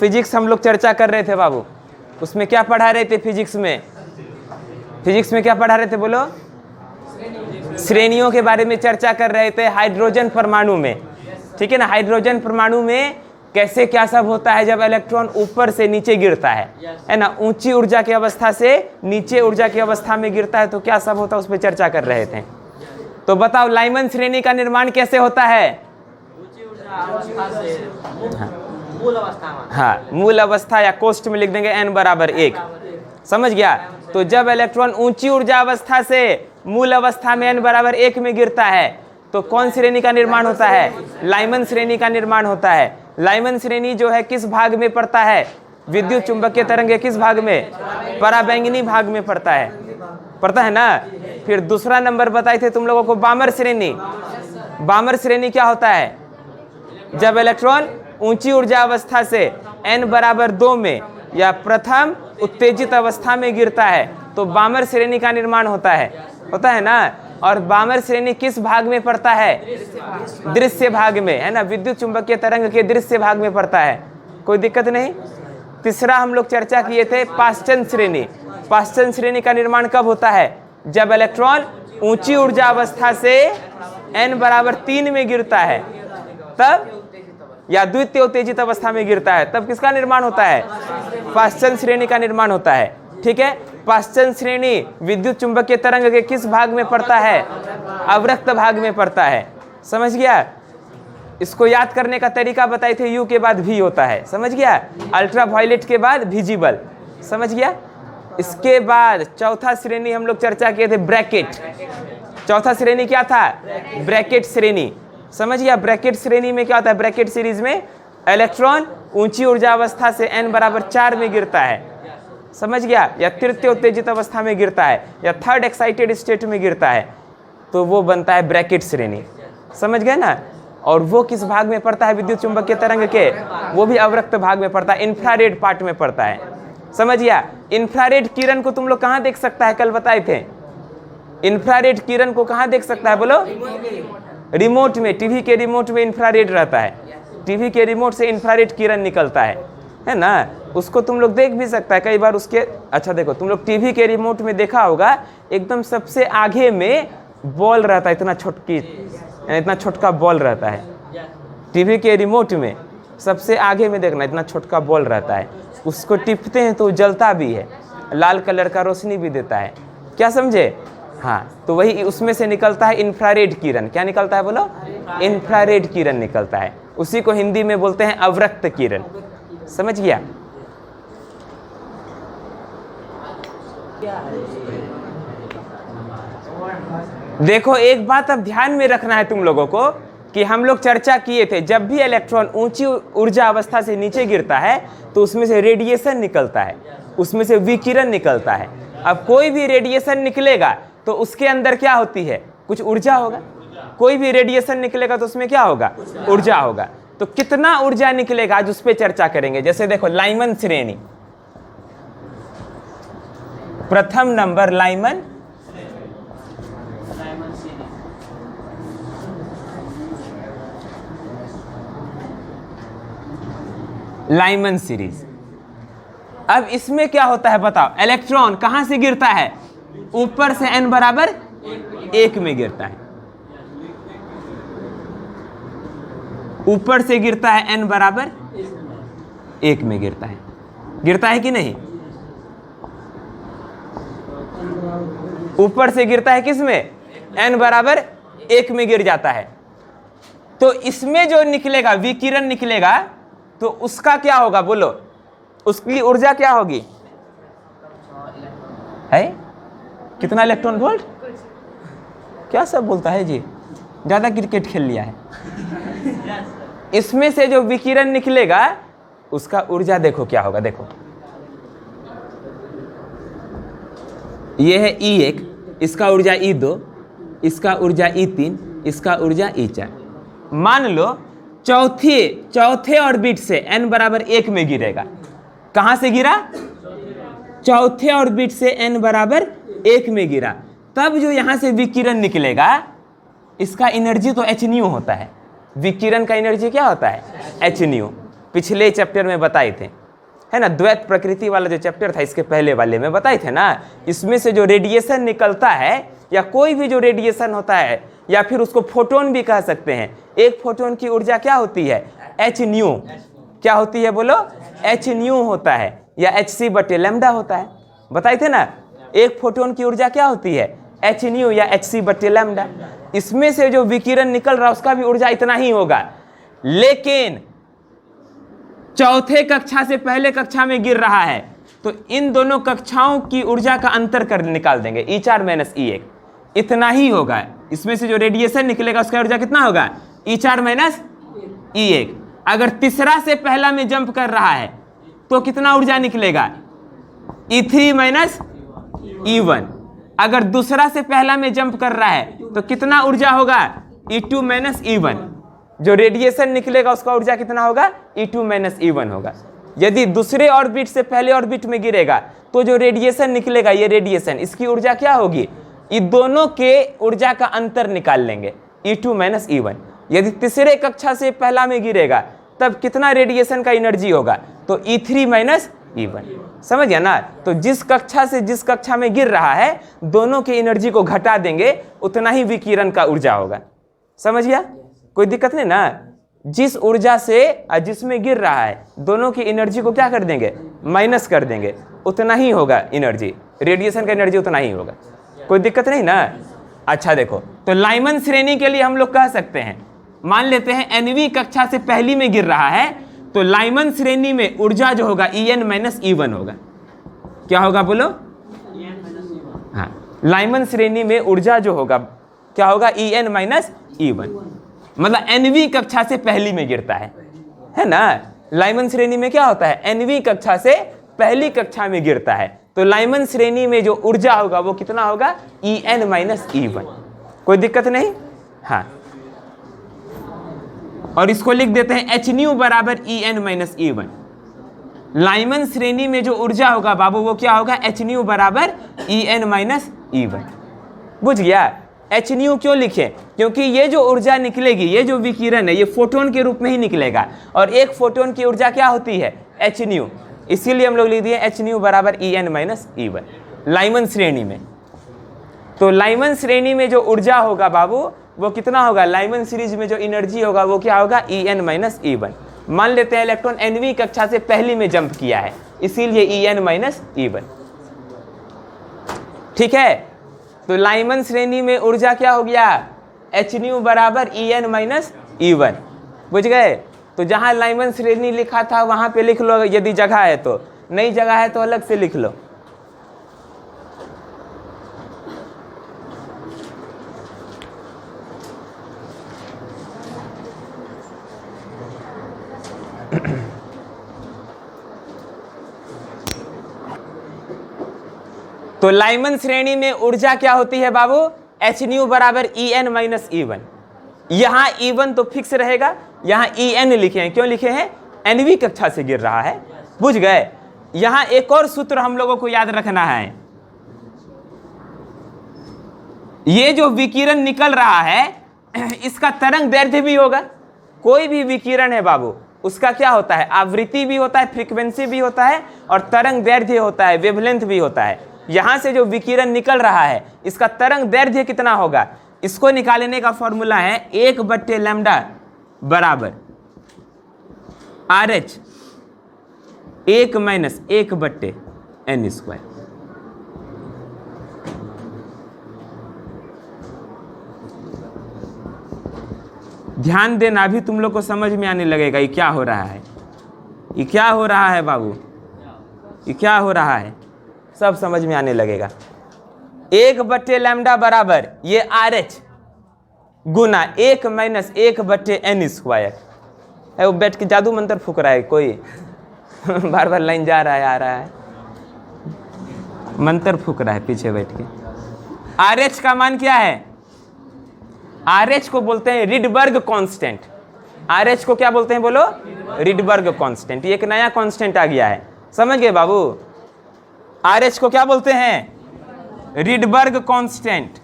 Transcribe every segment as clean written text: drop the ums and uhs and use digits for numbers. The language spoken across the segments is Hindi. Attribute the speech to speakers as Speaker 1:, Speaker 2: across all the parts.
Speaker 1: फिजिक्स हम लोग चर्चा कर रहे थे बाबू, उसमें क्या पढ़ा रहे थे फिजिक्स में? फिजिक्स में क्या पढ़ा रहे थे बोलो? श्रेणियों के बारे में चर्चा कर रहे थे हाइड्रोजन परमाणु में, ठीक है ना। हाइड्रोजन परमाणु में कैसे क्या सब होता है जब इलेक्ट्रॉन ऊपर से नीचे गिरता है ना, ऊंची ऊर्जा की अवस्था से नीचे ऊर्जा की अवस्था में गिरता है तो क्या सब होता है उस पर चर्चा कर रहे थे। तो बताओ लाइमन श्रेणी का निर्माण कैसे होता है? हाँ, मूल अवस्था या कोष्ठ में लिख देंगे n बराबर 1, समझ गया। तो जब इलेक्ट्रॉन ऊंची ऊर्जा अवस्था से मूल अवस्था में n बराबर 1 में गिरता है तो कौन श्रेणी का निर्माण होता है? लाइमन श्रेणी का निर्माण होता है। लाइमन श्रेणी जो है किस भाग में पड़ता है? विद्युत चुंबकीय तरंग किस भाग में? पराबैंगनी भाग में पड़ता है ना। फिर दूसरा नंबर बताए थे तुम लोगों को बामर श्रेणी। बामर श्रेणी क्या होता है? जब इलेक्ट्रॉन ऊंची ऊर्जा अवस्था से n बराबर 2 में या प्रथम उत्तेजित अवस्था में गिरता है तो बामर श्रेणी का निर्माण होता है ना। और बामर श्रेणी किस भाग में पड़ता है? दृश्य भाग में, है ना। विद्युत चुंबकीय तरंग के दृश्य भाग में पड़ता है, कोई दिक्कत नहीं। तीसरा हम लोग चर्चा किए थे पाश्चन श्रेणी। पाश्चन श्रेणी का निर्माण कब होता है? जब इलेक्ट्रॉन ऊंची ऊर्जा अवस्था से n बराबर 3 में गिरता है तब, या द्वितीय उत्तेजित अवस्था में गिरता है तब किसका निर्माण होता है? पाश्चन श्रेणी का निर्माण होता है, ठीक है। पाश्चन श्रेणी विद्युत चुंबकीय तरंग के किस भाग में पड़ता है? अवरक्त भाग में पड़ता है, समझ गया। इसको याद करने का तरीका बताए थे, यू के बाद भी होता है, समझ गया। अल्ट्रा वायलेट के बाद विजिबल, समझ गया। इसके बाद चौथा श्रेणी हम लोग चर्चा किए थे ब्रैकेट। चौथा श्रेणी क्या था? ब्रैकेट श्रेणी, समझ गया। ब्रैकेट श्रेणी में क्या होता है? ब्रैकेट सीरीज में इलेक्ट्रॉन ऊंची ऊर्जा अवस्था से n बराबर 4 में गिरता है, समझ गया, या तृतीय उत्तेजित अवस्था में गिरता है या थर्ड एक्साइटेड स्टेट में गिरता है तो वो बनता है ब्रैकेट श्रेणी, समझ गए ना। और वो किस भाग में पड़ता है? विद्युत चुंबकीय तरंग के, वो भी अवरक्त भाग में पड़ता है, इंफ्रारेड पार्ट में पड़ता है, समझ गया। इंफ्रारेड किरण को तुम लोग कहाँ देख सकता है? कल बताए थे। इंफ्रारेड किरण को कहाँ देख सकता है बोलो? रिमोट में, टीवी के रिमोट में इंफ्रारेड रहता है। टीवी के रिमोट से इंफ्रारेड किरण निकलता है ना, उसको तुम लोग देख भी सकता है कई बार उसके। अच्छा देखो, तुम लोग टीवी के रिमोट में देखा होगा एकदम सबसे आगे में बॉल रहता है, इतना छोटका बॉल रहता है। टीवी के रिमोट में सबसे आगे में देखना, इतना छोटका बॉल रहता है, उसको टिपते हैं तो जलता भी है, लाल कलर का रोशनी भी देता है, क्या समझे? हाँ, तो वही उसमें से निकलता है इंफ्रारेड किरण। क्या निकलता है बोलो? इंफ्रारेड किरण निकलता है, उसी को हिंदी में बोलते हैं अवरक्त किरण, समझ गया। देखो एक बात अब ध्यान में रखना है तुम लोगों को कि हम लोग चर्चा किए थे जब भी इलेक्ट्रॉन ऊंची ऊर्जा अवस्था से नीचे गिरता है तो उसमें से रेडिएशन निकलता है, उसमें से विकिरण निकलता है। अब कोई भी रेडिएशन निकलेगा तो उसके अंदर क्या होती है? कुछ ऊर्जा होगा। कोई भी रेडिएशन निकलेगा तो उसमें क्या होगा? ऊर्जा होगा। तो कितना ऊर्जा निकलेगा आज उस पर चर्चा करेंगे। जैसे देखो लाइमन श्रेणी, प्रथम नंबर लाइमन लाइमन सीरीज। अब इसमें क्या होता है बताओ? इलेक्ट्रॉन कहां से गिरता है? ऊपर से n बराबर 1 में गिरता है, ऊपर से गिरता है n बराबर 1 में गिरता है कि नहीं? ऊपर से गिरता है किस में? n बराबर 1 में गिर जाता है। तो इसमें जो निकलेगा विकिरण निकलेगा तो उसका क्या होगा बोलो? उसकी ऊर्जा क्या होगी? है कितना इलेक्ट्रॉन वोल्ट? क्या सब बोलता है जी, ज्यादा क्रिकेट खेल लिया है। इसमें से जो विकिरण निकलेगा उसका ऊर्जा देखो क्या होगा। देखो ये है E1, इसका ऊर्जा E2, इसका ऊर्जा E3, इसका ऊर्जा E4। मान लो चौथे ऑर्बिट से n बराबर 1 में गिरेगा। कहां से गिरा? चौथे ऑर्बिट से n बराबर 1 में गिरा, तब जो यहां से विकिरण निकलेगा इसका एनर्जी तो h न्यू होता है। विकिरण का एनर्जी क्या होता है? h new. पिछले चैप्टर में बताए थे, है ना, द्वैत प्रकृति वाला जो चैप्टर था इसके पहले वाले में बताए थे ना। इसमें से जो रेडिएशन निकलता है या कोई भी जो रेडिएशन होता है या फिर उसको फोटोन भी कह सकते हैं, एक फोटोन की ऊर्जा क्या होती है, एच न्यू। क्या होती है बोलो, एच न्यू होता है या hc/λ होता है, बताए थे ना। एक फोटोन की ऊर्जा क्या होती है, एच न्यू या hc/λ। इसमें से जो विकिरण निकल रहा है उसका भी ऊर्जा इतना ही होगा, लेकिन चौथे कक्षा से पहले कक्षा में गिर रहा है तो इन दोनों कक्षाओं की ऊर्जा का अंतर कर निकाल देंगे, E4 - E1 इतना ही होगा। इसमें से जो रेडिएशन निकलेगा उसका ऊर्जा कितना होगा, E4 - E1। अगर तीसरा से पहला में जंप कर रहा है तो कितना ऊर्जा निकलेगा, E3 - E1। अगर दूसरा से पहला में जंप कर रहा है तो कितना ऊर्जा होगा, E2 - E1। जो रेडिएशन निकलेगा उसका ऊर्जा कितना होगा, E2 - E1 होगा। यदि दूसरे ऑर्बिट से पहले ऑर्बिट में गिरेगा तो जो रेडिएशन निकलेगा, ये रेडिएशन, इसकी ऊर्जा क्या होगी, ये दोनों के ऊर्जा का अंतर निकाल लेंगे, E2 - E1। यदि तीसरे कक्षा से पहला में गिरेगा तब कितना रेडिएशन का एनर्जी होगा, तो E3 - E1। समझ गया ना। तो जिस कक्षा से जिस कक्षा में गिर रहा है दोनों की एनर्जी को घटा देंगे, उतना ही विकिरण का ऊर्जा होगा। समझ गया, कोई दिक्कत नहीं ना। जिस ऊर्जा से जिसमें गिर रहा है दोनों की एनर्जी को क्या कर देंगे, माइनस कर देंगे, उतना ही होगा एनर्जी, रेडिएशन का एनर्जी उतना ही होगा। कोई दिक्कत नहीं ना। अच्छा देखो, तो लाइमन श्रेणी के लिए हम लोग कह सकते हैं, मान लेते हैं nवीं कक्षा से पहली में गिर रहा है तो लाइमन श्रेणी में ऊर्जा जो होगा En - E1 होगा। क्या होगा बोलो, हाँ, लाइमन श्रेणी में ऊर्जा जो होगा क्या होगा, En - E1। मतलब nवीं कक्षा से पहली में गिरता है ना। लाइमन श्रेणी में क्या होता है, nवीं कक्षा से पहली कक्षा में गिरता है तो लाइमन श्रेणी में जो ऊर्जा होगा वो कितना होगा, En - E1। कोई दिक्कत नहीं, हाँ। और इसको लिख देते हैं एच न्यू बराबर En - E1। लाइमन श्रेणी में जो ऊर्जा होगा बाबू वो क्या होगा, एच न्यू बराबर En - E1। बुझ गया। एच न्यू क्यों लिखे, क्योंकि ये जो ऊर्जा निकलेगी, ये जो विकिरण है ये फोटोन के रूप में ही निकलेगा और एक फोटोन की ऊर्जा क्या होती है, एच न्यू। इसीलिए हम लोग लिख दिए एच न्यू बराबर En - E1 लाइमन श्रेणी में। तो लाइमन श्रेणी में जो ऊर्जा होगा बाबू वो कितना होगा, लाइमन सीरीज में जो एनर्जी होगा वो क्या होगा, En - E1। मान लेते हैं इलेक्ट्रॉन nवीं कक्षा से पहली में जंप किया है इसीलिए En - E1। ठीक है, तो लाइमन श्रेणी में ऊर्जा क्या हो गया, एच न्यू बराबर En - E1। बुझ गए। तो जहां लाइमन श्रेणी लिखा था वहां पे लिख लो, यदि जगह है तो, नई जगह है तो अलग से लिख लो। तो लाइमन श्रेणी में ऊर्जा क्या होती है बाबू, एच न्यू बराबर En - E1। यहां E1 तो फिक्स रहेगा, यहां En लिखे हैं, क्यों लिखे हैं, nवीं कक्षा से गिर रहा है। बुझ गए। यहां एक और सूत्र हम लोगों को याद रखना है, ये जो विकिरण निकल रहा है इसका तरंग दैर्ध्य भी होगा। कोई भी विकिरण है बाबू उसका क्या होता है, आवृत्ति भी होता है, फ्रीक्वेंसी भी होता है और तरंग दैर्ध्य होता है, वेवलेंथ भी होता है। यहां से जो विकिरण निकल रहा है इसका तरंग दैर्ध्य कितना होगा, इसको निकालने का फॉर्मूला है 1/λ बराबर RH 1 - 1/n²। ध्यान देना, अभी तुम लोग को समझ में आने लगेगा ये क्या हो रहा है, ये क्या हो रहा है बाबू, ये क्या हो रहा है, सब समझ में आने लगेगा। 1/λ बराबर ये RH गुना 1 - 1/n²। वो बैठ के जादू मंत्र फूक रहा है कोई बार बार लाइन जा रहा है आ रहा है, मंत्र फूक रहा है पीछे बैठ के। RH का मान क्या है, RH को बोलते हैं रिडबर्ग कांस्टेंट। RH को क्या बोलते हैं बोलो, रिडबर्ग कांस्टेंट। ये एक नया कांस्टेंट आ गया है, समझ गए बाबू। RH को क्या बोलते हैं, रिडबर्ग कांस्टेंट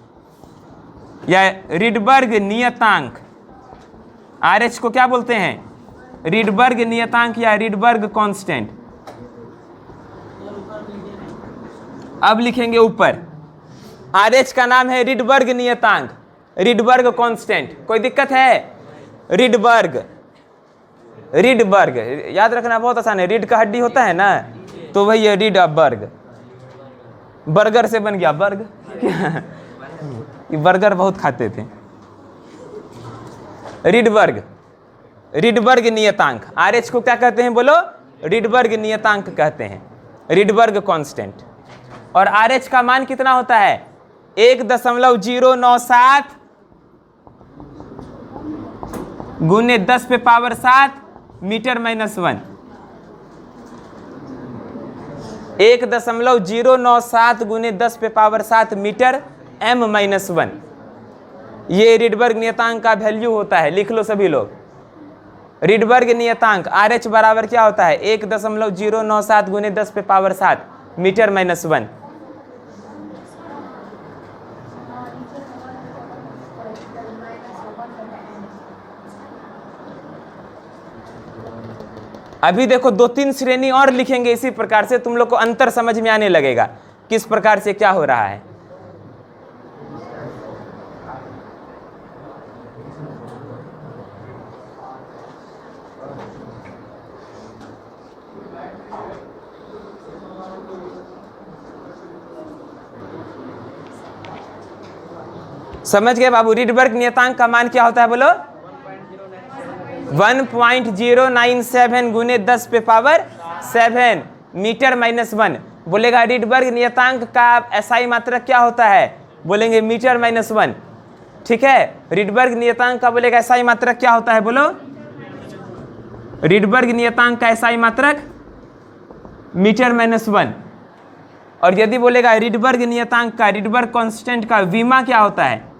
Speaker 1: या रिडबर्ग नियतांक। RH को क्या बोलते हैं, रिडबर्ग नियतांक या रिडबर्ग कांस्टेंट। अब लिखेंगे ऊपर, RH का नाम है रिडबर्ग नियतांक, रिडबर्ग कांस्टेंट। कोई दिक्कत है? रिडबर्ग, रिडबर्ग याद रखना बहुत आसान है, रीड का हड्डी होता है ना, तो वही है रिडबर्ग। बर्गर से बन गया बर्ग ये बर्गर बहुत खाते थे। रिडबर्ग, रिडबर्ग नियतांक, RH को क्या कहते हैं बोलो? रिडबर्ग नियतांक कहते हैं, रिडबर्ग कांस्टेंट। और RH का मान कितना होता है? 1.097 गुने 10 पे पावर 7 मीटर माइनस 1। 1.097 गुने 10 पे पावर 7 मीटर m माइनस 1, ये रिडबर्ग नियतांक का वैल्यू होता है। लिख लो सभी लोग, रिडबर्ग नियतांक RH बराबर क्या होता है? 1.097 गुने 10 पे पावर 7 मीटर माइनस 1। अभी देखो 2-3 श्रेणी और लिखेंगे इसी प्रकार से, तुम लोग को अंतर समझ में आने लगेगा किस प्रकार से क्या हो रहा है। समझ गए बाबू? रिडबर्ग नियतांक का मान क्या होता है बोलो? 1.097 गुने 10 पे पावर 7 मीटर माइनस 1। बोलेगा रिडबर्ग नियतांक का SI मात्रक क्या होता है? बोलेंगे मीटर माइनस 1। ठीक है, रिडबर्ग नियतांक का बोलेगा SI मात्रक क्या होता है बोलो? रिडबर्ग नियतांक का SI मात्रक मीटर माइनस 1। और यदि बोलेगा रिडबर्ग नियतांक का, रिडबर्ग कांस्टेंट का वीमा क्या होता है?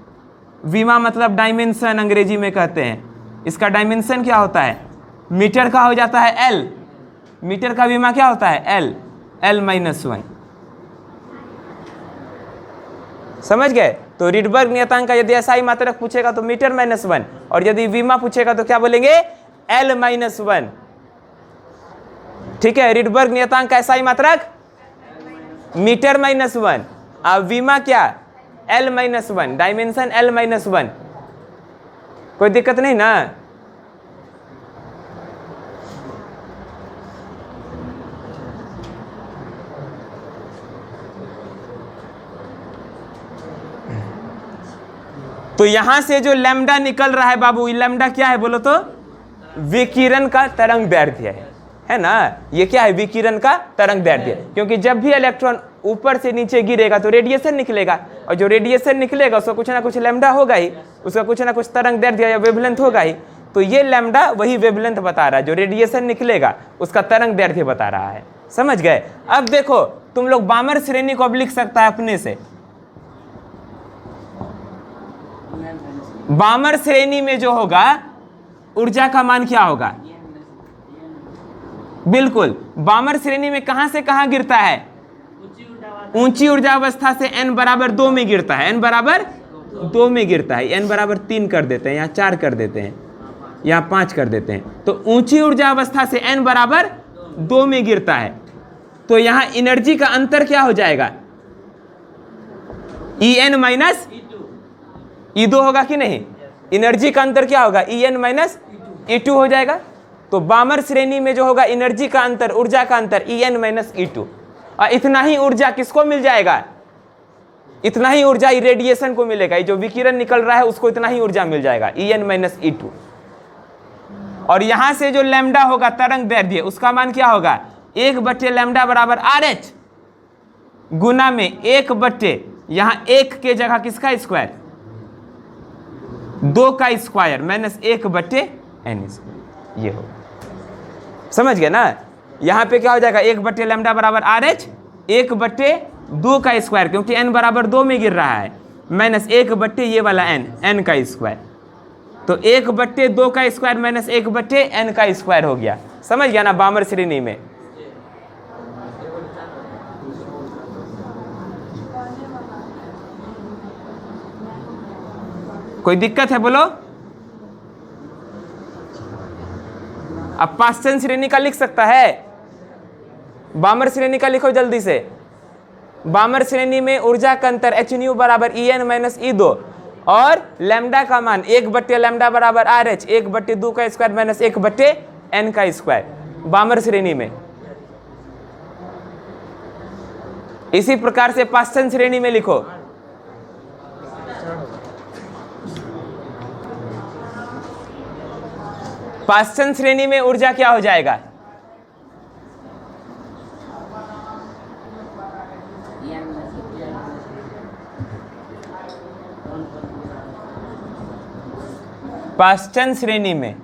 Speaker 1: वीमा मतलब डायमेंशन अंग्रेजी में कहते हैं, इसका डायमेंशन क्या होता है? मीटर का हो जाता है L, मीटर का वीमा क्या होता है? L minus 1। समझ गए? तो रिडबर्ग नियतांक का यदि SI मात्रक पूछेगा तो मीटर माइनस 1, और यदि वीमा पूछेगा तो क्या बोलेंगे? L minus 1। ठीक है, रिडबर्ग नियतांक का SI मात्रक मीटर माइनस 1, अब वीमा क्या? L minus 1, dimension L minus 1। कोई दिक्कत नहीं ना? तो यहां से जो लैम्डा निकल रहा है बाबू, ये लैम्डा क्या है बोलो तो? विकिरण का तरंग दैर्ध्य है ना? ये क्या है? विकिरण का तरंग दैर्ध्य। क्योंकि जब भी इलेक्ट्रॉन ऊपर से नीचे गिरेगा तो रेडिएशन निकलेगा, और जो रेडिएशन निकलेगा उसका कुछ ना कुछ लैम्डा होगा ही, उसका कुछ ना कुछ तरंग दैर्ध्य या वेवलेंथ होगा ही। तो ये लैम्डा वही वेवलेंथ बता रहा है, जो रेडिएशन निकलेगा उसका तरंग दैर्ध्य बता रहा है। समझ गए? अब देखो तुम लोग बामर श्रेणी को अब लिख सकता है अपने से। बामर श्रेणी में जो होगा ऊर्जा का मान क्या होगा? बिल्कुल, बामर श्रेणी में कहां से कहां गिरता है? ऊंची ऊर्जा अवस्था से n बराबर 2 में गिरता है, n बराबर 2 में गिरता है। n बराबर 3 कर देते हैं, यहाँ 4 कर देते हैं, यहाँ 5 कर देते हैं। तो ऊंची ऊर्जा अवस्था से n बराबर 2 में गिरता है, तो यहाँ एनर्जी का अंतर क्या हो जाएगा? En माइनस E2 होगा कि नहीं? एनर्जी का अंतर क्या होगा? En माइनस E2 हो जाएगा। तो बामर श्रेणी में जो होगा एनर्जी का अंतर, ऊर्जा का अंतर En माइनस E2, और इतना ही ऊर्जा किसको मिल जाएगा? इतना ही ऊर्जा रेडिएशन को मिलेगा, ये जो विकिरण निकल रहा है उसको इतना ही ऊर्जा मिल जाएगा, En माइनस E2। और यहां से जो लैम्डा होगा तरंग दैर्ध्य, उसका मान क्या होगा? 1 लैम्डा बराबर RH गुना में 1 यहां 1 के जगह किसका स्क्वायर? 2 का स्क्वायर माइनस 1/n स्क्वायर, ये होगा। समझ गए ना? यहां पे क्या हो जाएगा? 1 लैम्डा बराबर RH 1/2 का स्क्वायर, क्योंकि n बराबर 2 में गिर रहा है, माइनस 1 ये वाला n का स्क्वायर। तो 1/2 का स्क्वायर माइनस 1/n का स्क्वायर हो गया। समझ गया ना? बामर श्रेणी में कोई दिक्कत है बोलो? अब पाश्चन श्रेणी का लिख सकता है, बामर श्रेणी का लिखो जल्दी से। बामर श्रेणी में ऊर्जा का अंतर एच न्यू बराबर ई एन माइनस ई दो और लैम्डा का मान 1 लैम्डा बराबर आर एच 1/2 का स्क्वायर माइनस 1/n का स्क्वायर बामर श्रेणी में। इसी प्रकार से पाश्चन श्रेणी में लिखो। पाश्चन श्रेणी में ऊर्जा क्या हो जाएगा? पाश्चन श्रेणी में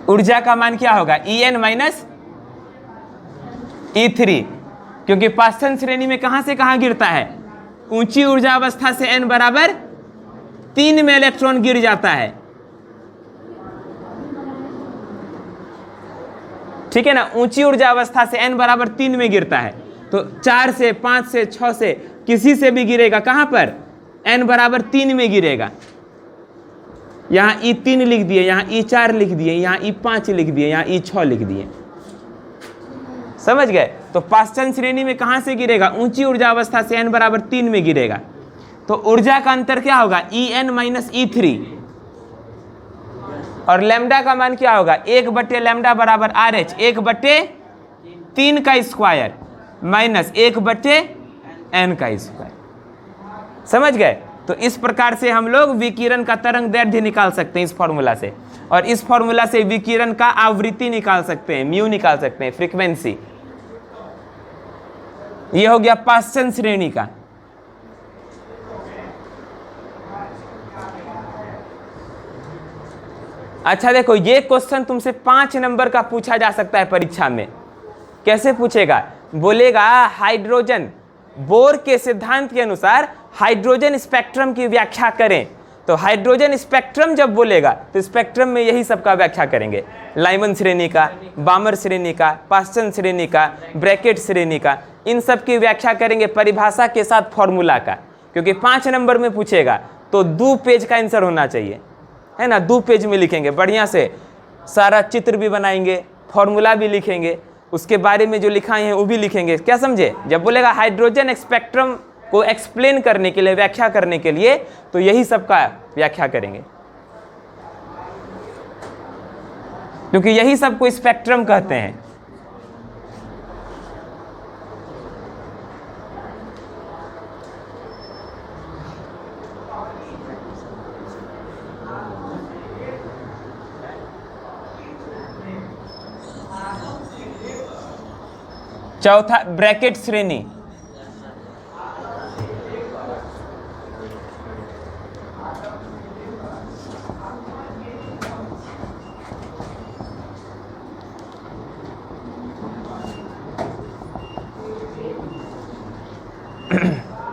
Speaker 1: ऊर्जा का मान क्या होगा? En माइनस E3, क्योंकि पाश्चन श्रेणी में कहां से कहां गिरता है? ऊंची ऊर्जा अवस्था से n बराबर 3 में इलेक्ट्रॉन गिर जाता है, ठीक है ना। ऊंची ऊर्जा अवस्था से n बराबर 3 में गिरता है, तो 4 से 5 से 6 से किसी से भी गिरेगा, कहां पर? n बराबर 3 में गिरेगा। यहाँ E3 लिख दिए, यहाँ E4 लिख दिए, यहाँ E5 लिख दिए, यहाँ E6 लिख दिए, समझ गए। तो पाश्चन श्रेणी में कहां से गिरेगा? ऊंची ऊर्जा अवस्था से n बराबर 3 में गिरेगा। तो ऊर्जा का अंतर क्या होगा? En माइनस E3 और लैम्डा का मान क्या होगा? 1 लैम्डा बराबर आर एच 1/3 का स्क्वायर माइनस 1/n का स्क्वायर, समझ गए। तो इस प्रकार से हम लोग विकिरण का तरंग दैर्ध्य निकाल सकते हैं इस फॉर्मूला से, और इस फॉर्मूला से विकिरण का आवृत्ति निकाल सकते हैं, म्यू निकाल सकते हैं, फ्रीक्वेंसी। ये हो गया पाश्चन श्रेणी का। अच्छा देखो, ये क्वेश्चन तुमसे 5 नंबर का पूछा जा सकता है परीक्षा में। कैसे पूछेगा? बोलेगा हाइड्रोजन, बोर के सिद्धांत के अनुसार हाइड्रोजन स्पेक्ट्रम की व्याख्या करें। तो हाइड्रोजन स्पेक्ट्रम जब बोलेगा तो स्पेक्ट्रम में यही सब का व्याख्या करेंगे, लाइमन श्रेणी का, बामर श्रेणी का, पाश्चन श्रेणी का, ब्रैकेट श्रेणी का, इन सब की व्याख्या करेंगे परिभाषा के साथ फॉर्मूला का। क्योंकि 5 नंबर में पूछेगा तो 2 पेज का आंसर होना चाहिए, है ना। 2 पेज में लिखेंगे बढ़िया से, सारा चित्र भी बनाएंगे, फॉर्मूला भी लिखेंगे, उसके बारे में जो लिखा है वो भी लिखेंगे। क्या समझे? जब बोलेगा हाइड्रोजन स्पेक्ट्रम को एक्सप्लेन करने के लिए, व्याख्या करने के लिए, तो यही सब का व्याख्या करेंगे, क्योंकि यही सब को स्पेक्ट्रम कहते हैं। चौथा ब्रैकेट श्रेणी।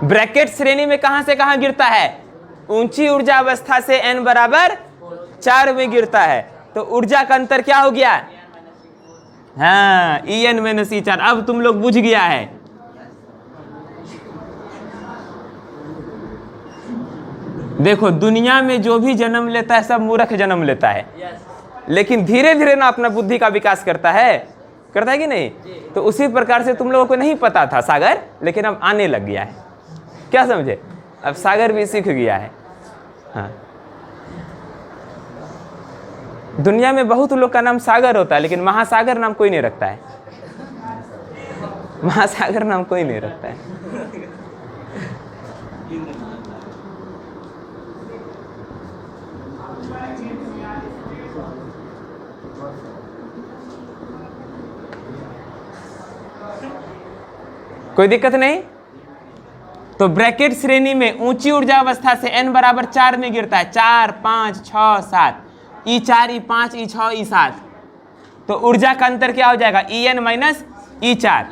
Speaker 1: ब्रैकेट श्रेणी में कहां से कहां गिरता है? ऊंची ऊर्जा अवस्था से n बराबर 4 में गिरता है। तो ऊर्जा का अंतर क्या हो गया? हाँ, En माइनस E4। अब तुम लोग बुझ गया है। देखो, दुनिया में जो भी जन्म लेता है सब मूर्ख जन्म लेता है, लेकिन धीरे धीरे ना अपना बुद्धि का विकास करता है कि नहीं? तो उसी प्रकार से तुम लोगों को नहीं पता था सागर, लेकिन अब आने लग गया है। क्या समझे? अब सागर भी सीख गया है। हाँ, दुनिया में बहुत लोग का नाम सागर होता है, लेकिन महासागर नाम कोई नहीं रखता है। महासागर नाम कोई नहीं रखता है। कोई दिक्कत नहीं। तो ब्रैकेट श्रेणी में ऊंची ऊर्जा अवस्था से n बराबर 4 में गिरता है, 4, 5, 6, 7, E4, E5, E6, E7। तो ऊर्जा का अंतर क्या हो जाएगा? En माइनस E4,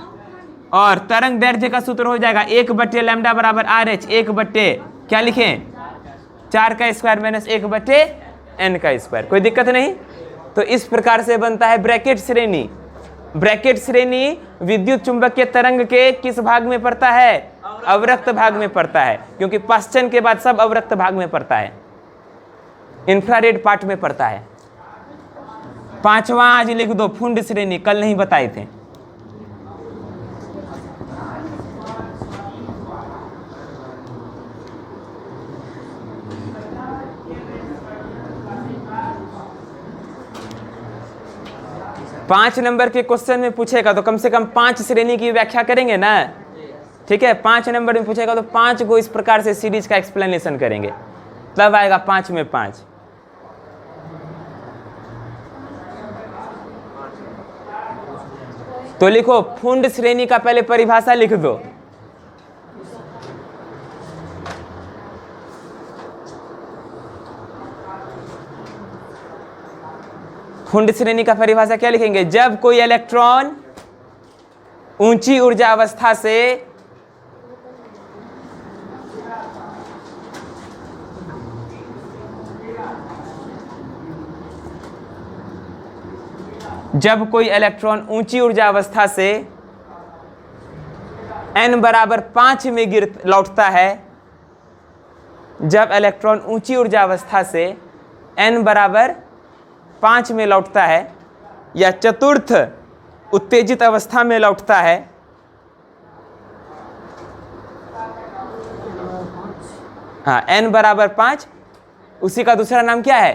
Speaker 1: और तरंग दैर्ध्य का सूत्र हो जाएगा 1 लैम्डा बराबर आर एच 1 क्या लिखें? 4 का स्क्वायर माइनस 1/n का स्क्वायर। कोई दिक्कत नहीं। तो इस प्रकार से बनता है ब्रैकेट श्रेणी। ब्रैकेट श्रेणी विद्युत चुंबकीय तरंग के किस भाग में पड़ता है? अवरक्त भाग में पड़ता है, क्योंकि पाश्चन के बाद सब अवरक्त भाग में पड़ता है, इंफ्रारेड पार्ट में पड़ता है। पांचवा आज लिख दो, फुंड श्रेणी, कल नहीं बताए थे। पांच नंबर के क्वेश्चन में पूछेगा तो कम से कम 5 श्रेणी की व्याख्या करेंगे ना, ठीक है। 5 नंबर में पूछेगा तो 5 को इस प्रकार से सीरीज का एक्सप्लेनेशन करेंगे, तब आएगा 5 में 5। तो लिखो फुंड श्रेणी का पहले परिभाषा लिख दो। फुंड श्रेणी का परिभाषा क्या लिखेंगे? जब कोई इलेक्ट्रॉन ऊंची ऊर्जा अवस्था से ऊंची ऊर्जा अवस्था से n बराबर 5 में लौटता है, जब इलेक्ट्रॉन ऊंची ऊर्जा अवस्था से n बराबर 5 में लौटता है या चतुर्थ उत्तेजित अवस्था में लौटता है, हाँ n बराबर 5, उसी का दूसरा नाम क्या है?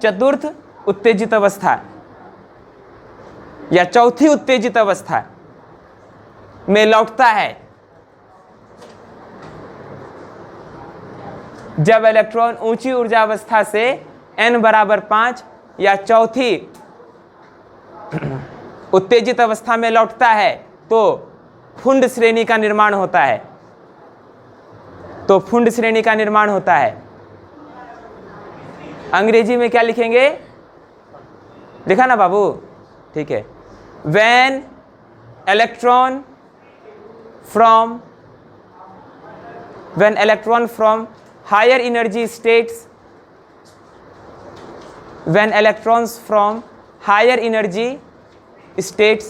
Speaker 1: चतुर्थ उत्तेजित अवस्था या चौथी उत्तेजित अवस्था में लौटता है, जब इलेक्ट्रॉन ऊंची ऊर्जा अवस्था से n बराबर 5 या चौथी उत्तेजित अवस्था में लौटता है तो फुंड श्रेणी का निर्माण होता है। तो फुंड श्रेणी का निर्माण होता है। अंग्रेजी में क्या लिखेंगे? लिखा ना बाबू? ठीक है। When electron from higher energy states, when electrons from higher energy states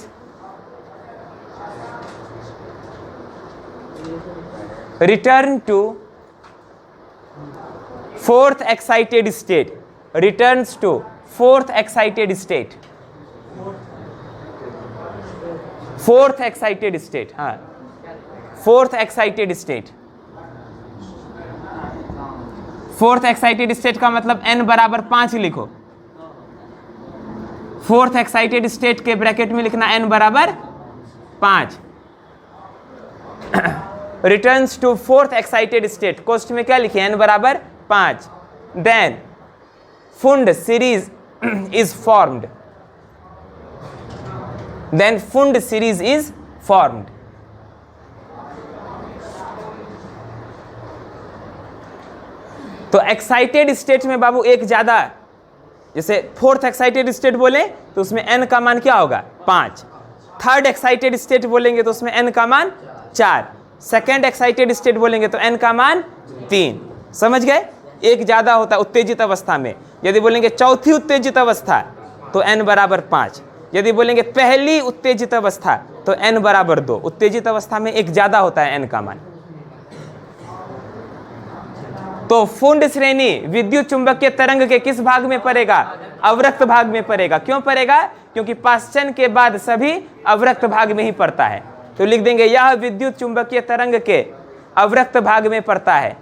Speaker 1: return to fourth excited state, returns to fourth excited state, fourth excited state, हाँ fourth excited state. Fourth excited state का मतलब n बराबर 5 लिखो। फोर्थ एक्साइटेड स्टेट के ब्रैकेट में लिखना n बराबर 5। Returns to fourth excited state, कोष्ठ में क्या लिखे? n बराबर 5। Then fund series is formed, then fund series is formed। तो एक्साइटेड स्टेट में बाबू एक ज्यादा, जैसे फोर्थ एक्साइटेड स्टेट बोले तो उसमें n का मान क्या होगा? 5। थर्ड एक्साइटेड स्टेट बोलेंगे तो उसमें n का मान 4। सेकेंड एक्साइटेड स्टेट बोलेंगे तो n का मान 3। समझ गए? एक ज्यादा होता है उत्तेजित अवस्था में। यदि बोलेंगे चौथी उत्तेजित अवस्था तो n बराबर 5। यदि बोलेंगे पहली उत्तेजित अवस्था तो n बराबर 2। उत्तेजित अवस्था में एक ज्यादा होता है n का मान। तो फुंड श्रेणी विद्युत चुंबकीय तरंग के किस भाग में पड़ेगा? अवरक्त भाग में पड़ेगा। क्यों पड़ेगा? क्योंकि पाश्चन के बाद सभी अवरक्त भाग में ही पड़ता है। तो लिख देंगे यह विद्युत चुंबकीय तरंग के अवरक्त भाग में पड़ता है।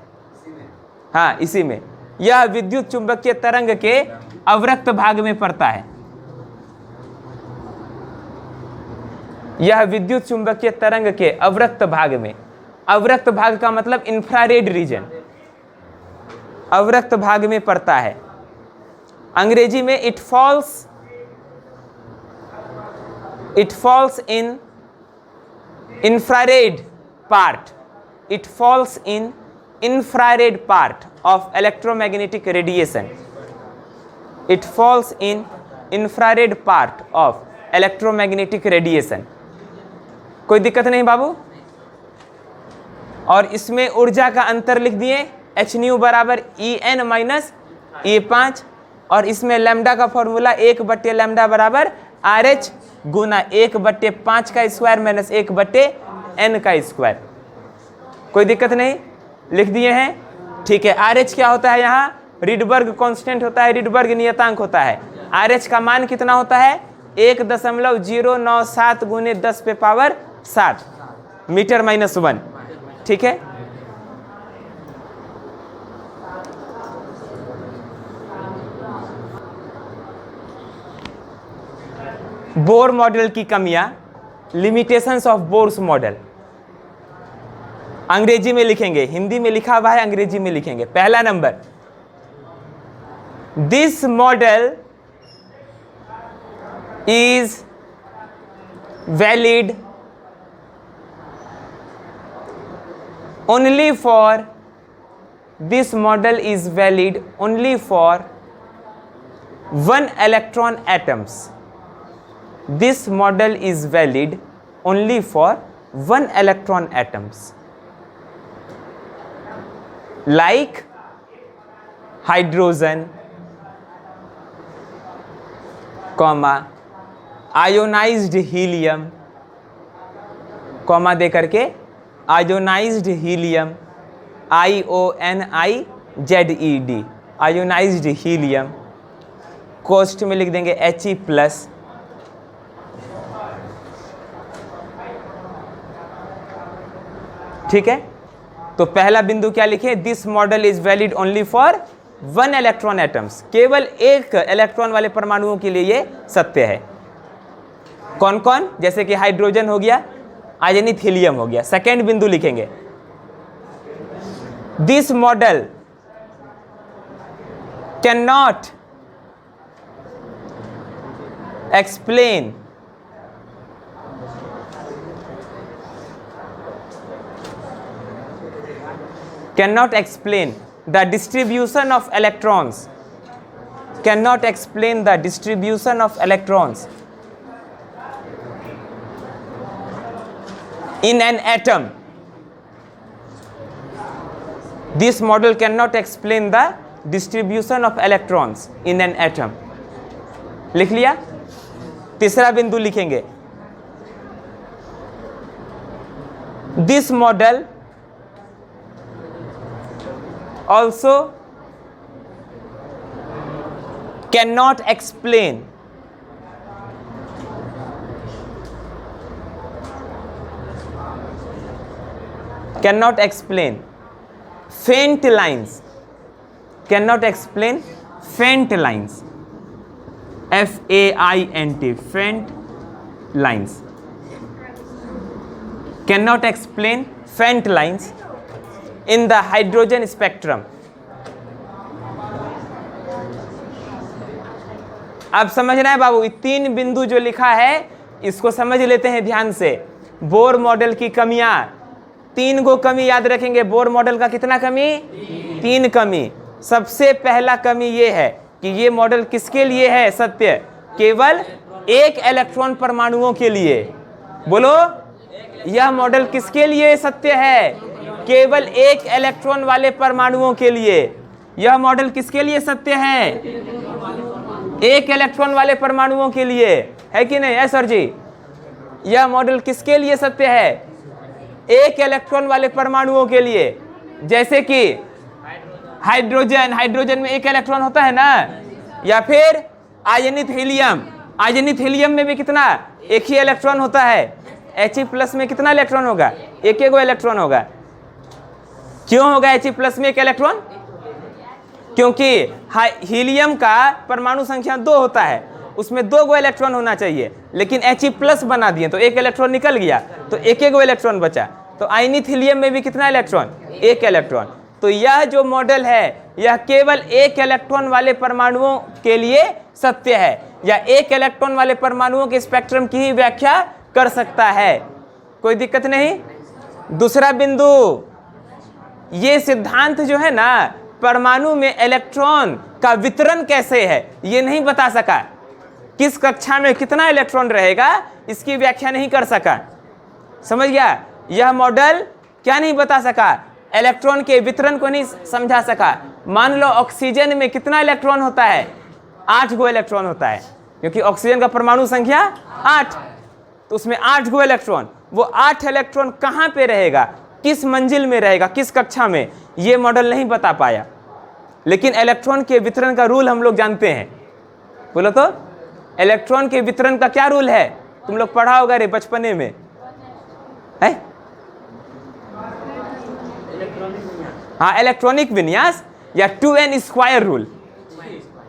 Speaker 1: हाँ, इसी में यह विद्युत चुंबकीय तरंग के अवरक्त भाग में पड़ता है। यह विद्युत चुंबकीय तरंग के अवरक्त भाग में, अवरक्त भाग का मतलब इंफ्रारेड रीजन, अवरक्त भाग में पड़ता है। अंग्रेजी में it falls in infrared part, it falls in infrared part of electromagnetic radiation, it falls in infrared part of electromagnetic radiation। कोई दिक्कत नहीं बाबू? और इसमें ऊर्जा का अंतर लिख दिए, h न्यू बराबर En माइनस E5, और इसमें लैम्डा का फॉर्मूला 1 लैम्डा बराबर RH गुना 1/5 का स्क्वायर माइनस 1/n का स्क्वायर। कोई दिक्कत नहीं? लिख दिए हैं, ठीक है। RH क्या होता है? यहाँ रिडबर्ग कांस्टेंट होता है, रिडबर्ग नियतांक होता है। RH का मान कितना होता है? 1.097 गुने 10 पे पावर 7 मीटर माइनस 1। ठीक है, बोर मॉडल की कमियां, लिमिटेशंस ऑफ बोर्स मॉडल। अंग्रेजी में लिखेंगे, हिंदी में लिखा हुआ है, अंग्रेजी में लिखेंगे। पहला number, this model is valid only for, this model is valid only for 1 electron atoms. This model is valid only for 1 electron atoms, like hydrogen, comma ionized helium, comma दे करके ionised helium, IONIZED, ionised helium, कोष्ठ में लिख देंगे He+। ठीक है, तो पहला बिंदु क्या लिखे? This model is valid only for 1 electron atoms, केवल एक इलेक्ट्रॉन वाले परमाणुओं के लिए ये सत्य है। कौन कौन? जैसे कि हाइड्रोजन हो गया, आयनित हीलियम हो गया। सेकेंड बिंदु लिखेंगे, this model can not explain the distribution of electrons, cannot explain the distribution of electrons in an atom. This model cannot explain the distribution of electrons in an atom. लिख लिया। तीसरा बिंदु लिखेंगे, this model also cannot explain faint lines, cannot explain faint lines, FAINT, faint lines, cannot explain faint lines in the hydrogen spectrum. अब समझना है बाबू, 3 बिंदु जो लिखा है इसको समझ लेते हैं ध्यान से। बोर मॉडल की कमियां, 3 गो कमी याद रखेंगे। बोर मॉडल का कितना कमी? 3 कमी। सबसे पहला कमी ये है कि ये मॉडल किसके लिए है सत्य? केवल एक इलेक्ट्रॉन परमाणुओं के लिए। बोलो, यह मॉडल किसके लिए सत्य है? केवल एक इलेक्ट्रॉन वाले परमाणुओं के लिए। यह मॉडल किसके लिए सत्य है? एक इलेक्ट्रॉन वाले परमाणुओं के लिए, है कि नहीं? है सर जी, यह मॉडल किसके लिए सत्य है? एक इलेक्ट्रॉन वाले परमाणुओं के लिए। जैसे कि हाइड्रोजन में एक इलेक्ट्रॉन होता है ना, या फिर आयनित हीलियम में भी कितना? एक ही इलेक्ट्रॉन होता है। He+ में कितना इलेक्ट्रॉन होगा? एक इलेक्ट्रॉन होगा। क्यों होगा He+ में एक इलेक्ट्रॉन? क्योंकि हीलियम का परमाणु संख्या 2 होता है, उसमें 2 इलेक्ट्रॉन होना चाहिए, लेकिन He+ बना दिए तो एक इलेक्ट्रॉन निकल गया, तो एक इलेक्ट्रॉन बचा। तो आयनित हीलियम में भी कितना इलेक्ट्रॉन? एक इलेक्ट्रॉन। तो यह जो मॉडल है यह केवल एक इलेक्ट्रॉन वाले परमाणुओं के लिए सत्य है, या एक इलेक्ट्रॉन वाले परमाणुओं के स्पेक्ट्रम की ही व्याख्या कर सकता है। कोई दिक्कत नहीं। दूसरा बिंदु, ये सिद्धांत जो है ना, परमाणु में इलेक्ट्रॉन का वितरण कैसे है ये नहीं बता सका। किस कक्षा में कितना इलेक्ट्रॉन रहेगा इसकी व्याख्या नहीं कर सका। समझ गया? यह मॉडल क्या नहीं बता सका? इलेक्ट्रॉन के वितरण को नहीं समझा सका। मान लो ऑक्सीजन में कितना इलेक्ट्रॉन होता है? 8 इलेक्ट्रॉन होता है, क्योंकि ऑक्सीजन का परमाणु संख्या 8, तो उसमें 8 इलेक्ट्रॉन। वो 8 इलेक्ट्रॉन कहाँ पे रहेगा, किस मंजिल में रहेगा, किस कक्षा में, ये मॉडल नहीं बता पाया। लेकिन इलेक्ट्रॉन के वितरण का रूल हम लोग जानते हैं। बोलो तो, इलेक्ट्रॉन के वितरण का क्या रूल है? तुम लोग पढ़ा होगा रे बचपने में, है? हाँ, इलेक्ट्रॉनिक विन्यास या 2n square rule.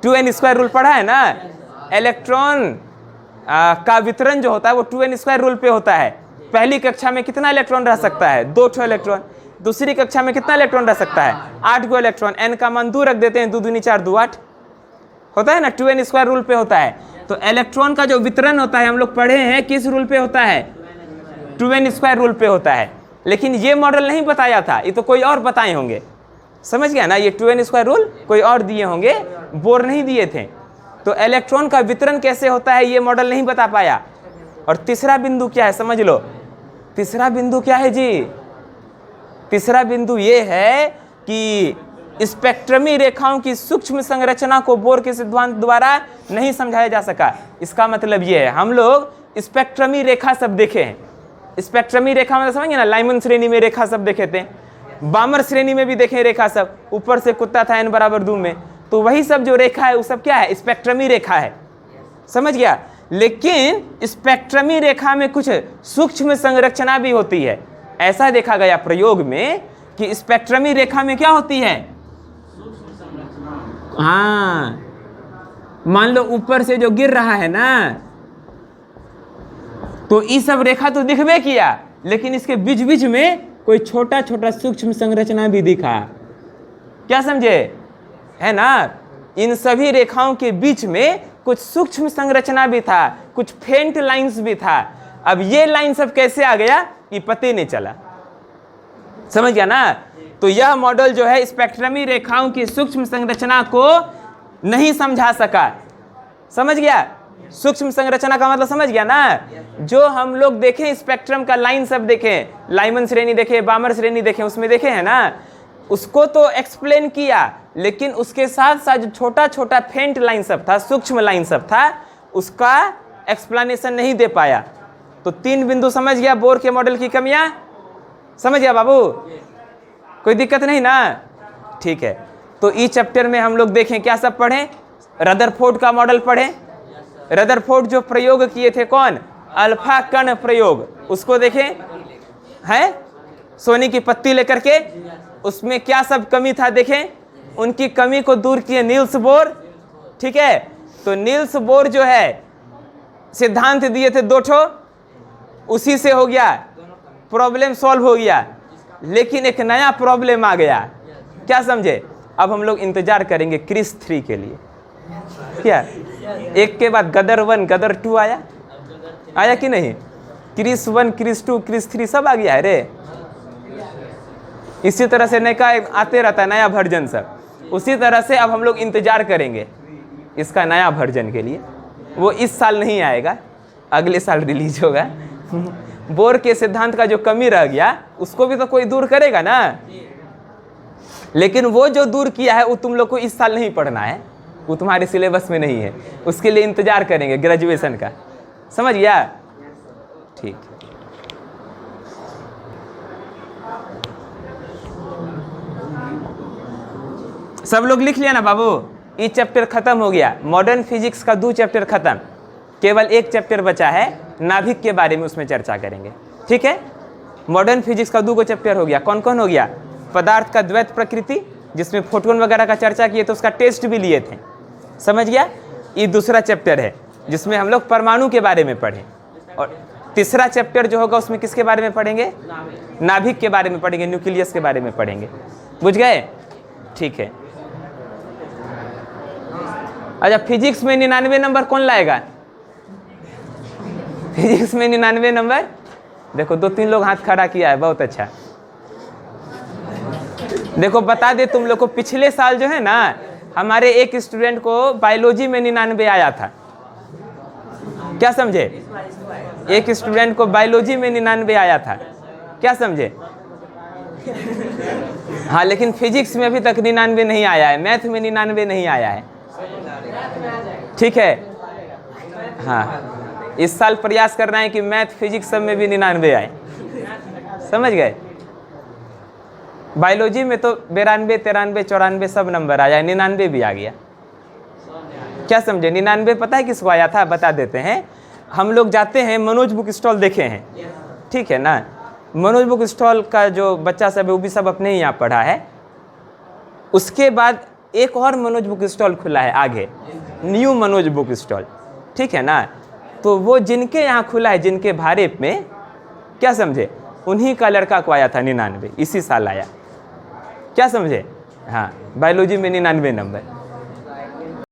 Speaker 1: 2n square rule पढ़ा है ना? इलेक्ट्रॉन का वितरण जो होता है वो 2n स्क्वायर रूल पे होता है। पहली कक्षा में कितना इलेक्ट्रॉन रह सकता है? 2 इलेक्ट्रॉन। दूसरी कक्षा में कितना इलेक्ट्रॉन रह सकता है? 8 गो इलेक्ट्रॉन। n का मान 2 रख देते हैं, 2 दूनी 4 2 8 होता है ना, 2n स्क्वायर रूल पे होता है। तो इलेक्ट्रॉन का जो वितरण होता है हम लोग पढ़े हैं किस रूल पे होता है? 2n स्क्वायर रूल पे होता है। लेकिन ये मॉडल नहीं बताया था, ये तो कोई और बताए होंगे, समझ गया ना? ये 2n स्क्वायर रूल कोई और दिए होंगे, बोर नहीं दिए थे। तो इलेक्ट्रॉन का वितरण कैसे होता है ये मॉडल नहीं बता पाया। और तीसरा बिंदु क्या है समझ लो। तीसरा बिंदु क्या है जी? तीसरा बिंदु ये है कि स्पेक्ट्रमी रेखाओं की सूक्ष्म संरचना को बोर के सिद्धांत द्वारा नहीं समझाया जा सका। इसका मतलब ये है, हम लोग स्पेक्ट्रमी रेखा सब देखे हैं। स्पेक्ट्रमी रेखा मतलब समझिए ना, लाइमन श्रेणी में रेखा सब देखे थे, बामर श्रेणी में भी देखे रेखा सब, ऊपर से कुत्ता था n बराबर 2 में, तो वही सब जो रेखा है वो सब क्या है? स्पेक्ट्रमी रेखा है, समझ गया? लेकिन स्पेक्ट्रमी रेखा में कुछ सूक्ष्म संरचना भी होती है। ऐसा देखा गया प्रयोग में कि स्पेक्ट्रमी रेखा में क्या होती है? हाँ, मान लो ऊपर से जो गिर रहा है ना, तो ये सब रेखा तो दिखबे किया, लेकिन इसके बीच बीच में कोई छोटा छोटा सूक्ष्म संरचना भी दिखा। क्या समझे? है ना? इन सभी रेखाओं के बीच में कुछ सूक्ष्म संरचना भी था, कुछ फेंट लाइंस भी था। अब ये लाइन सब कैसे आ गया ये पता ही नहीं चला, समझ गया ना? तो यह मॉडल जो है स्पेक्ट्रमी रेखाओं की सूक्ष्म संरचना को नहीं समझा सका। समझ गया? सूक्ष्म संरचना का मतलब समझ गया ना? जो हम लोग देखें स्पेक्ट्रम का लाइन सब देखें, लाइमन श्रेणी देखे, बामर श्रेणी देखे, उसमें देखे हैं ना, उसको तो एक्सप्लेन किया, लेकिन उसके साथ साथ जो छोटा छोटा फेंट लाइन सब था, सूक्ष्म लाइन सब था, उसका एक्सप्लेनेशन नहीं दे पाया। तो 3 बिंदु समझ गया बोर के मॉडल की कमियां? समझ गया बाबू? कोई दिक्कत नहीं ना? ठीक है। तो ई चैप्टर में हम लोग देखें क्या सब पढ़ें? रदरफोर्ड का मॉडल पढ़ें। रदरफोर्ड जो प्रयोग किए थे, कौन? अल्फा कण प्रयोग, उसको देखें, है सोने की पत्ती लेकर के, उसमें क्या सब कमी था देखें। उनकी कमी को दूर किए नील्स बोर, ठीक है? तो नील्स बोर जो है सिद्धांत दिए थे 2 ठो, उसी से हो गया, प्रॉब्लम सॉल्व हो गया। लेकिन एक नया प्रॉब्लम आ गया, क्या समझे? अब हम लोग इंतजार करेंगे क्रिस 3 के लिए। क्या एक के बाद गदर 1 गदर 2 आया कि नहीं? क्रिस 1 क्रिस 2 क्रिस 3 सब आ गया है रे। इसी तरह से नया आते रहता है, नया वर्जन सब। उसी तरह से अब हम लोग इंतजार करेंगे इसका नया वर्जन के लिए। वो इस साल नहीं आएगा, अगले साल रिलीज होगा। बोर के सिद्धांत का जो कमी रह गया उसको भी तो कोई दूर करेगा ना। लेकिन वो जो दूर किया है वो तुम लोग को इस साल नहीं पढ़ना है, वो तुम्हारे सिलेबस में नहीं है। उसके लिए इंतजार करेंगे ग्रेजुएशन का, समझ गया? ठीक। सब लोग लिख लिया ना बाबू? ये चैप्टर खत्म हो गया। मॉडर्न फिजिक्स का 2 चैप्टर खत्म, केवल 1 चैप्टर बचा है, नाभिक के बारे में, उसमें चर्चा करेंगे। ठीक है? मॉडर्न फिजिक्स का 2 चैप्टर हो गया। कौन कौन हो गया? पदार्थ का द्वैत प्रकृति, जिसमें फोटोन वगैरह का चर्चा किए, तो उसका टेस्ट भी लिए थे, समझ गया? ये दूसरा चैप्टर है जिसमें हम लोग परमाणु के बारे में पढ़ें। और तीसरा चैप्टर जो होगा उसमें किसके बारे में पढ़ेंगे? नाभिक के बारे में पढ़ेंगे, न्यूक्लियस के बारे में पढ़ेंगे। बुझ गए? ठीक है। अच्छा, फिजिक्स में 99 नंबर कौन लाएगा? फिजिक्स में 99 नंबर, देखो 2-3 लोग हाथ खड़ा किया है, बहुत अच्छा। देखो बता दे तुम लोग को, पिछले साल जो है ना, हमारे एक स्टूडेंट को बायोलॉजी में 99 आया था। क्या समझे? एक स्टूडेंट को बायोलॉजी में 99 आया था, क्या समझे? हाँ, लेकिन फिजिक्स में अभी तक 99 नहीं आया है, मैथ में 99 नहीं आया है। ठीक है? हाँ, इस साल प्रयास करना है कि मैथ फिजिक्स सब में भी 99 आए, समझ गए? बायोलॉजी में तो 92, 93, 94 सब नंबर आया है, 99 भी आ गया। क्या समझे? 99 पता है किसको आया था? बता देते हैं। हम लोग जाते हैं, मनोज बुक स्टॉल देखे हैं, ठीक है ना? मनोज बुक स्टॉल का जो बच्चा सब है वो भी सब अपने ही यहाँ पढ़ा है। उसके बाद एक और मनोज बुक स्टॉल खुला है आगे, न्यू मनोज बुक स्टॉल, ठीक है ना? तो वो जिनके यहाँ खुला है, जिनके भारे में, क्या समझे, उन्हीं का लड़का को आया था 99, इसी साल आया। क्या समझे? हाँ, बायोलॉजी में 99 नंबर।